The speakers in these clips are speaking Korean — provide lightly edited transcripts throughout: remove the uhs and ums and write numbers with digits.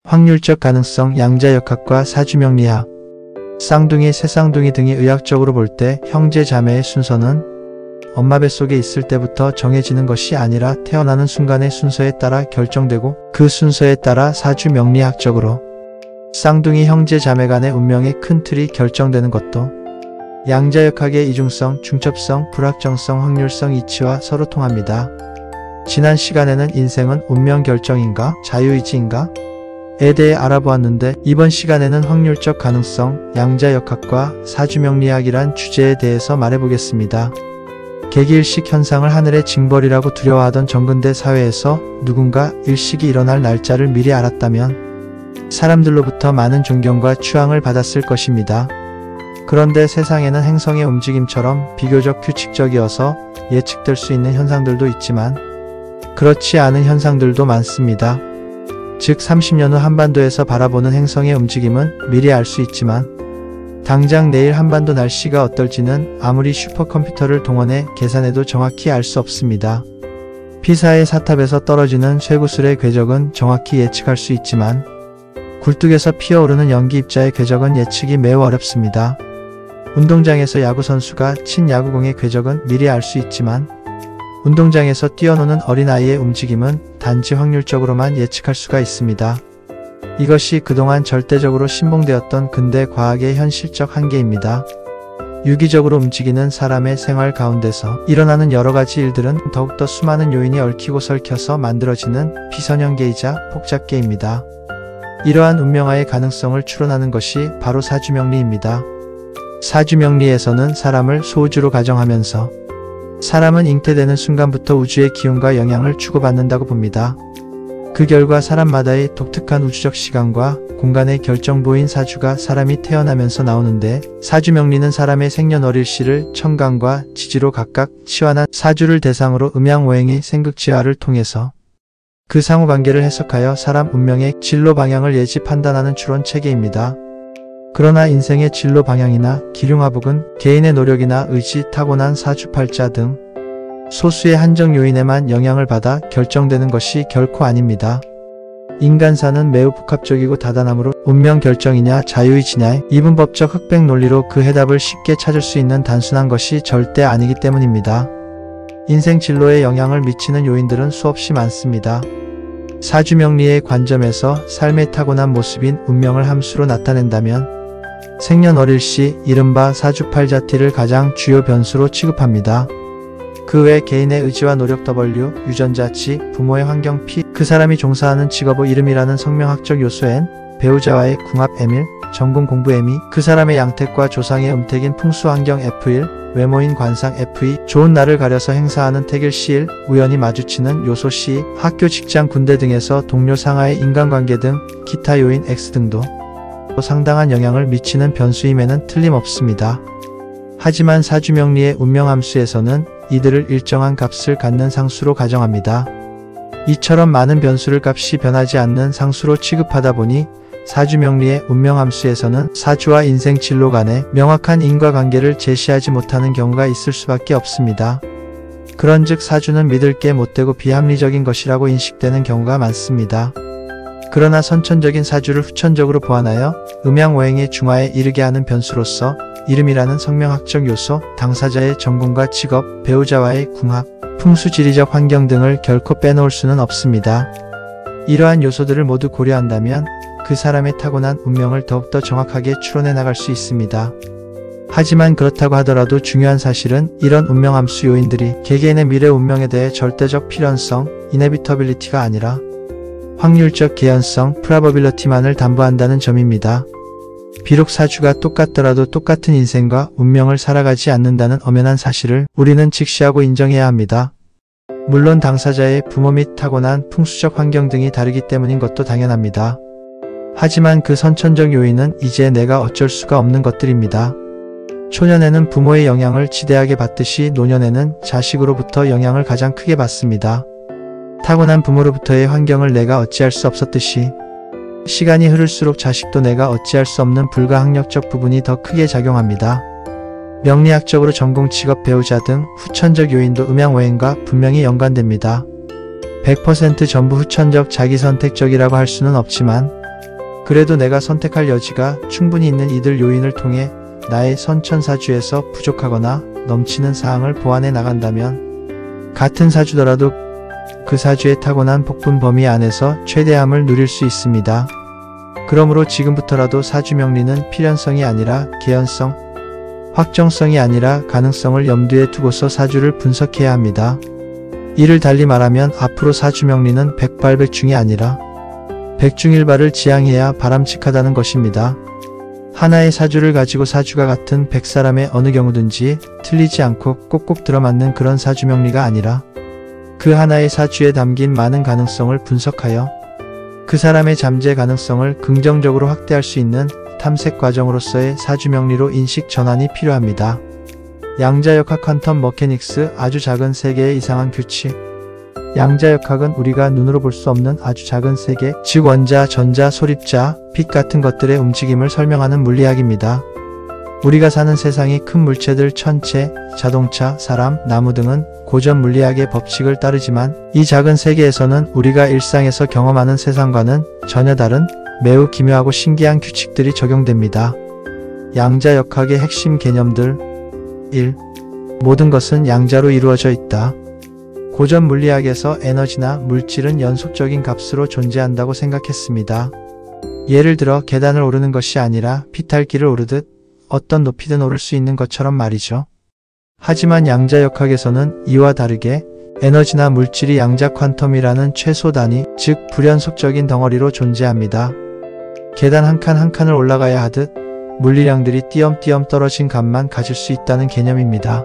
확률적 가능성, 양자역학과 사주명리학, 쌍둥이, 새쌍둥이 등이 의학적으로 볼 때 형제 자매의 순서는 엄마 뱃속에 있을 때부터 정해지는 것이 아니라 태어나는 순간의 순서에 따라 결정되고 그 순서에 따라 사주명리학적으로 쌍둥이 형제 자매 간의 운명의 큰 틀이 결정되는 것도 양자역학의 이중성, 중첩성, 불확정성, 확률성 이치와 서로 통합니다. 지난 시간에는 인생은 운명 결정인가? 자유의지인가? 에 대해 알아보았는데 이번 시간에는 확률적 가능성, 양자역학과 사주명리학이란 주제에 대해서 말해보겠습니다. 개기일식 현상을 하늘의 징벌이라고 두려워하던 정근대 사회에서 누군가 일식이 일어날 날짜를 미리 알았다면 사람들로부터 많은 존경과 추앙을 받았을 것입니다. 그런데 세상에는 행성의 움직임처럼 비교적 규칙적이어서 예측될 수 있는 현상들도 있지만 그렇지 않은 현상들도 많습니다. 즉 30년 후 한반도에서 바라보는 행성의 움직임은 미리 알 수 있지만 당장 내일 한반도 날씨가 어떨지는 아무리 슈퍼컴퓨터를 동원해 계산해도 정확히 알 수 없습니다. 피사의 사탑에서 떨어지는 쇠구슬의 궤적은 정확히 예측할 수 있지만 굴뚝에서 피어오르는 연기 입자의 궤적은 예측이 매우 어렵습니다. 운동장에서 야구선수가 친 야구공의 궤적은 미리 알 수 있지만 운동장에서 뛰어노는 어린아이의 움직임은 단지 확률적으로만 예측할 수가 있습니다. 이것이 그동안 절대적으로 신봉되었던 근대 과학의 현실적 한계입니다. 유기적으로 움직이는 사람의 생활 가운데서 일어나는 여러가지 일들은 더욱더 수많은 요인이 얽히고 설켜서 만들어지는 비선형계이자 복잡계입니다. 이러한 운명화의 가능성을 추론하는 것이 바로 사주명리입니다. 사주명리에서는 사람을 소우주로 가정하면서 사람은 잉태되는 순간부터 우주의 기운과 영향을 주고받는다고 봅니다. 그 결과 사람마다의 독특한 우주적 시간과 공간의 결정부인 사주가 사람이 태어나면서 나오는데 사주명리는 사람의 생년월일시를 천간과 지지로 각각 치환한 사주를 대상으로 음양오행의 생극지화를 통해서 그 상호관계를 해석하여 사람 운명의 진로 방향을 예지 판단하는 추론 체계입니다. 그러나 인생의 진로 방향이나 기륭화복은 개인의 노력이나 의지, 타고난 사주팔자 등 소수의 한정 요인에만 영향을 받아 결정되는 것이 결코 아닙니다. 인간사는 매우 복합적이고 다단하므로 운명 결정이냐 자유의지냐 이분법적 흑백 논리로 그 해답을 쉽게 찾을 수 있는 단순한 것이 절대 아니기 때문입니다. 인생 진로에 영향을 미치는 요인들은 수없이 많습니다. 사주명리의 관점에서 삶의 타고난 모습인 운명을 함수로 나타낸다면 생년월일시 이른바 사주팔자티를 가장 주요 변수로 취급합니다. 그 외 개인의 의지와 노력 W, 유전자치, 부모의 환경 P, 그 사람이 종사하는 직업의 이름이라는 성명학적 요소 N, 배우자와의 궁합 M1, 전공 공부 M2, 그 사람의 양택과 조상의 음택인 풍수환경 F1, 외모인 관상 F2, 좋은 날을 가려서 행사하는 택일 C1, 우연히 마주치는 요소 C, 학교, 직장, 군대 등에서 동료 상하의 인간관계 등 기타 요인 X 등도 상당한 영향을 미치는 변수임에는 틀림없습니다. 하지만 사주명리의 운명함수에서는 이들을 일정한 값을 갖는 상수로 가정합니다. 이처럼 많은 변수를 값이 변하지 않는 상수로 취급하다 보니 사주명리의 운명함수에서는 사주와 인생 진로 간의 명확한 인과관계를 제시하지 못하는 경우가 있을 수밖에 없습니다. 그런즉 사주는 믿을 게 못되고 비합리적인 것이라고 인식되는 경우가 많습니다. 그러나 선천적인 사주를 후천적으로 보완하여 음양오행의 중화에 이르게 하는 변수로서 이름이라는 성명학적 요소, 당사자의 전공과 직업, 배우자와의 궁합, 풍수지리적 환경 등을 결코 빼놓을 수는 없습니다. 이러한 요소들을 모두 고려한다면 그 사람의 타고난 운명을 더욱더 정확하게 추론해 나갈 수 있습니다. 하지만 그렇다고 하더라도 중요한 사실은 이런 운명함수 요인들이 개개인의 미래 운명에 대해 절대적 필연성, inevitability가 아니라 확률적 개연성, probability만을 담보한다는 점입니다. 비록 사주가 똑같더라도 똑같은 인생과 운명을 살아가지 않는다는 엄연한 사실을 우리는 직시하고 인정해야 합니다. 물론 당사자의 부모 및 타고난 풍수적 환경 등이 다르기 때문인 것도 당연합니다. 하지만 그 선천적 요인은 이제 내가 어쩔 수가 없는 것들입니다. 초년에는 부모의 영향을 지대하게 받듯이 노년에는 자식으로부터 영향을 가장 크게 받습니다. 타고난 부모로부터의 환경을 내가 어찌할 수 없었듯이 시간이 흐를수록 자식도 내가 어찌할 수 없는 불가항력적 부분이 더 크게 작용합니다. 명리학적으로 전공, 직업, 배우자 등 후천적 요인도 음양오행과 분명히 연관됩니다. 100% 전부 후천적 자기선택적이라고 할 수는 없지만 그래도 내가 선택할 여지가 충분히 있는 이들 요인을 통해 나의 선천사주에서 부족하거나 넘치는 사항을 보완해 나간다면 같은 사주더라도 그 사주의 타고난 복분 범위 안에서 최대함을 누릴 수 있습니다. 그러므로 지금부터라도 사주 명리는 필연성이 아니라 개연성, 확정성이 아니라 가능성을 염두에 두고서 사주를 분석해야 합니다. 이를 달리 말하면 앞으로 사주 명리는 백발백중이 아니라 백중일발을 지향해야 바람직하다는 것입니다. 하나의 사주를 가지고 사주가 같은 100사람의 어느 경우든지 틀리지 않고 꼭꼭 들어맞는 그런 사주 명리가 아니라 그 하나의 사주에 담긴 많은 가능성을 분석하여 그 사람의 잠재 가능성을 긍정적으로 확대할 수 있는 탐색 과정으로서의 사주 명리로 인식 전환이 필요합니다. 양자역학 퀀텀 머케닉스 아주 작은 세계의 이상한 규칙. 양자역학은 우리가 눈으로 볼 수 없는 아주 작은 세계, 즉 원자, 전자, 소립자, 빛 같은 것들의 움직임을 설명하는 물리학입니다. 우리가 사는 세상이 큰 물체들, 천체, 자동차, 사람, 나무 등은 고전 물리학의 법칙을 따르지만 이 작은 세계에서는 우리가 일상에서 경험하는 세상과는 전혀 다른 매우 기묘하고 신기한 규칙들이 적용됩니다. 양자역학의 핵심 개념들 1. 모든 것은 양자로 이루어져 있다. 고전 물리학에서 에너지나 물질은 연속적인 값으로 존재한다고 생각했습니다. 예를 들어 계단을 오르는 것이 아니라 피탈길을 오르듯 어떤 높이든 오를 수 있는 것처럼 말이죠. 하지만 양자역학에서는 이와 다르게 에너지나 물질이 양자 퀀텀이라는 최소 단위, 즉 불연속적인 덩어리로 존재합니다. 계단 한 칸 한 칸을 올라가야 하듯 물리량들이 띄엄띄엄 떨어진 값만 가질 수 있다는 개념입니다.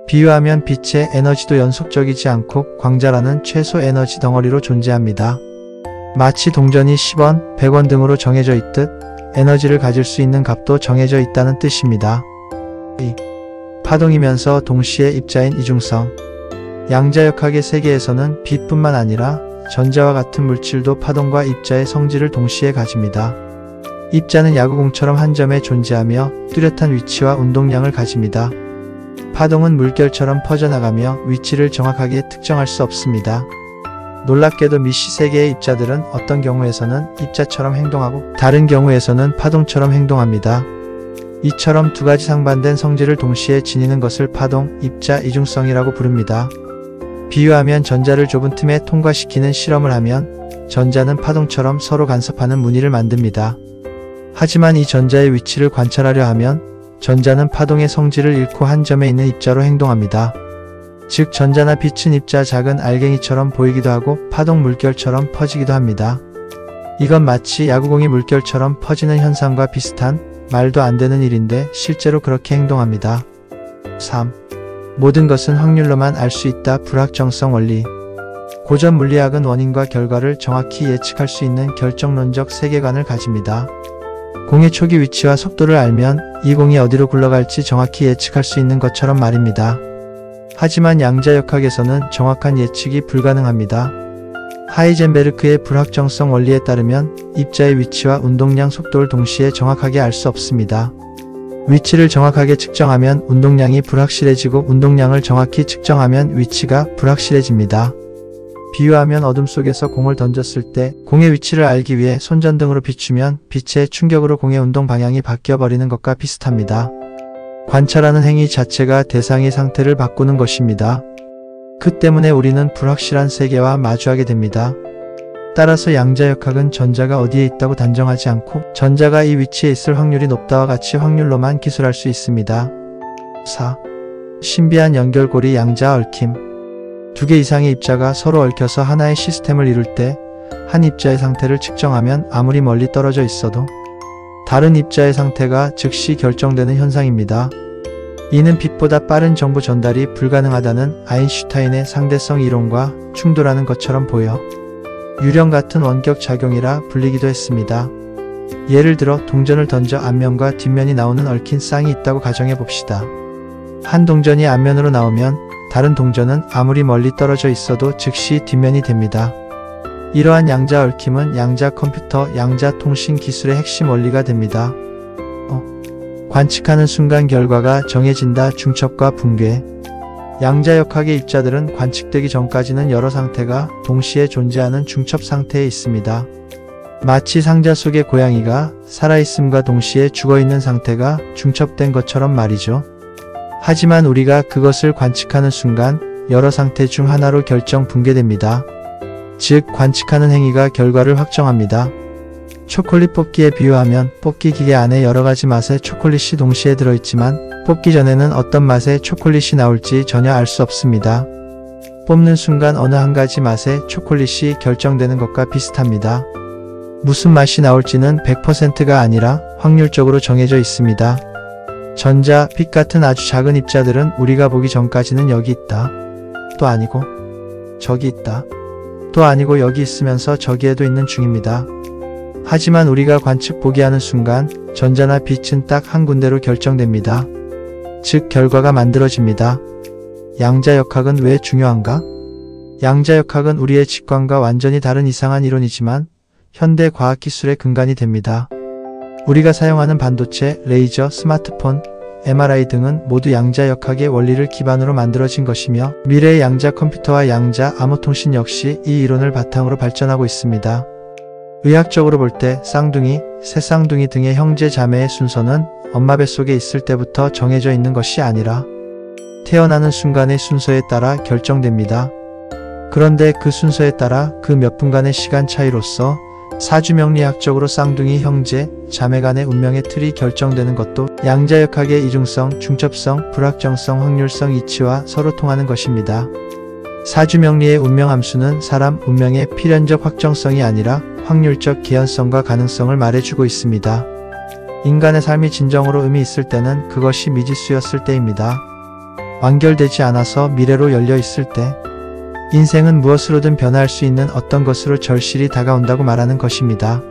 비유하면 빛의 에너지도 연속적이지 않고 광자라는 최소 에너지 덩어리로 존재합니다. 마치 동전이 10원, 100원 등으로 정해져 있듯 에너지를 가질 수 있는 값도 정해져 있다는 뜻입니다. 2. 파동이면서 동시에 입자인 이중성. 양자역학의 세계에서는 빛뿐만 아니라 전자와 같은 물질도 파동과 입자의 성질을 동시에 가집니다. 입자는 야구공처럼 한 점에 존재하며 뚜렷한 위치와 운동량을 가집니다. 파동은 물결처럼 퍼져나가며 위치를 정확하게 특정할 수 없습니다. 놀랍게도 미시 세계의 입자들은 어떤 경우에서는 입자처럼 행동하고 다른 경우에서는 파동처럼 행동합니다. 이처럼 두 가지 상반된 성질을 동시에 지니는 것을 파동, 입자, 이중성이라고 부릅니다. 비유하면 전자를 좁은 틈에 통과시키는 실험을 하면 전자는 파동처럼 서로 간섭하는 무늬를 만듭니다. 하지만 이 전자의 위치를 관찰하려 하면 전자는 파동의 성질을 잃고 한 점에 있는 입자로 행동합니다. 즉 전자나 빛은 입자 작은 알갱이처럼 보이기도 하고 파동 물결처럼 퍼지기도 합니다. 이건 마치 야구공이 물결처럼 퍼지는 현상과 비슷한 말도 안 되는 일인데 실제로 그렇게 행동합니다. 3. 모든 것은 확률로만 알 수 있다. 불확정성 원리. 고전 물리학은 원인과 결과를 정확히 예측할 수 있는 결정론적 세계관을 가집니다. 공의 초기 위치와 속도를 알면 이 공이 어디로 굴러갈지 정확히 예측할 수 있는 것처럼 말입니다. 하지만 양자역학에서는 정확한 예측이 불가능합니다. 하이젠베르크의 불확정성 원리에 따르면 입자의 위치와 운동량, 속도를 동시에 정확하게 알 수 없습니다. 위치를 정확하게 측정하면 운동량이 불확실해지고 운동량을 정확히 측정하면 위치가 불확실해집니다. 비유하면 어둠 속에서 공을 던졌을 때 공의 위치를 알기 위해 손전등으로 비추면 빛의 충격으로 공의 운동 방향이 바뀌어버리는 것과 비슷합니다. 관찰하는 행위 자체가 대상의 상태를 바꾸는 것입니다. 그 때문에 우리는 불확실한 세계와 마주하게 됩니다. 따라서 양자역학은 전자가 어디에 있다고 단정하지 않고 전자가 이 위치에 있을 확률이 높다와 같이 확률로만 기술할 수 있습니다. 4. 신비한 연결고리 양자 얽힘. 두 개 이상의 입자가 서로 얽혀서 하나의 시스템을 이룰 때 한 입자의 상태를 측정하면 아무리 멀리 떨어져 있어도 다른 입자의 상태가 즉시 결정되는 현상입니다. 이는 빛보다 빠른 정보 전달이 불가능하다는 아인슈타인의 상대성 이론과 충돌하는 것처럼 보여 유령 같은 원격 작용이라 불리기도 했습니다. 예를 들어 동전을 던져 앞면과 뒷면이 나오는 얽힌 쌍이 있다고 가정해 봅시다. 한 동전이 앞면으로 나오면 다른 동전은 아무리 멀리 떨어져 있어도 즉시 뒷면이 됩니다. 이러한 양자 얽힘은 양자 컴퓨터, 양자 통신 기술의 핵심 원리가 됩니다. 관측하는 순간 결과가 정해진다. 중첩과 붕괴. 양자역학의 입자들은 관측되기 전까지는 여러 상태가 동시에 존재하는 중첩 상태에 있습니다. 마치 상자 속의 고양이가 살아있음과 동시에 죽어있는 상태가 중첩된 것처럼 말이죠. 하지만 우리가 그것을 관측하는 순간 여러 상태 중 하나로 결정 붕괴됩니다. 즉 관측하는 행위가 결과를 확정합니다. 초콜릿 뽑기에 비유하면 뽑기 기계 안에 여러가지 맛의 초콜릿이 동시에 들어있지만 뽑기 전에는 어떤 맛의 초콜릿이 나올지 전혀 알 수 없습니다. 뽑는 순간 어느 한 가지 맛의 초콜릿이 결정되는 것과 비슷합니다. 무슨 맛이 나올지는 100%가 아니라 확률적으로 정해져 있습니다. 전자, 빛 같은 아주 작은 입자들은 우리가 보기 전까지는 여기 있다. 또 아니고 저기 있다. 또 아니고 여기 있으면서 저기에도 있는 중입니다. 하지만 우리가 관측 보기 하는 순간 전자나 빛은 딱 한 군데로 결정됩니다. 즉 결과가 만들어집니다. 양자역학은 왜 중요한가? 양자역학은 우리의 직관과 완전히 다른 이상한 이론이지만 현대 과학기술의 근간이 됩니다. 우리가 사용하는 반도체, 레이저, 스마트폰, MRI 등은 모두 양자역학의 원리를 기반으로 만들어진 것이며 미래의 양자 컴퓨터와 양자 암호통신 역시 이 이론을 바탕으로 발전하고 있습니다. 의학적으로 볼 때 쌍둥이, 새쌍둥이 등의 형제 자매의 순서는 엄마 뱃속에 있을 때부터 정해져 있는 것이 아니라 태어나는 순간의 순서에 따라 결정됩니다. 그런데 그 순서에 따라 그 몇 분간의 시간 차이로서 사주명리학적으로 쌍둥이 형제, 자매 간의 운명의 틀이 결정되는 것도 양자역학의 이중성, 중첩성, 불확정성, 확률성 이치와 서로 통하는 것입니다. 사주명리의 운명함수는 사람 운명의 필연적 확정성이 아니라 확률적 개연성과 가능성을 말해주고 있습니다. 인간의 삶이 진정으로 의미 있을 때는 그것이 미지수였을 때입니다. 완결되지 않아서 미래로 열려 있을 때, 인생은 무엇으로든 변화할 수 있는 어떤 것으로 절실히 다가온다고 말하는 것입니다.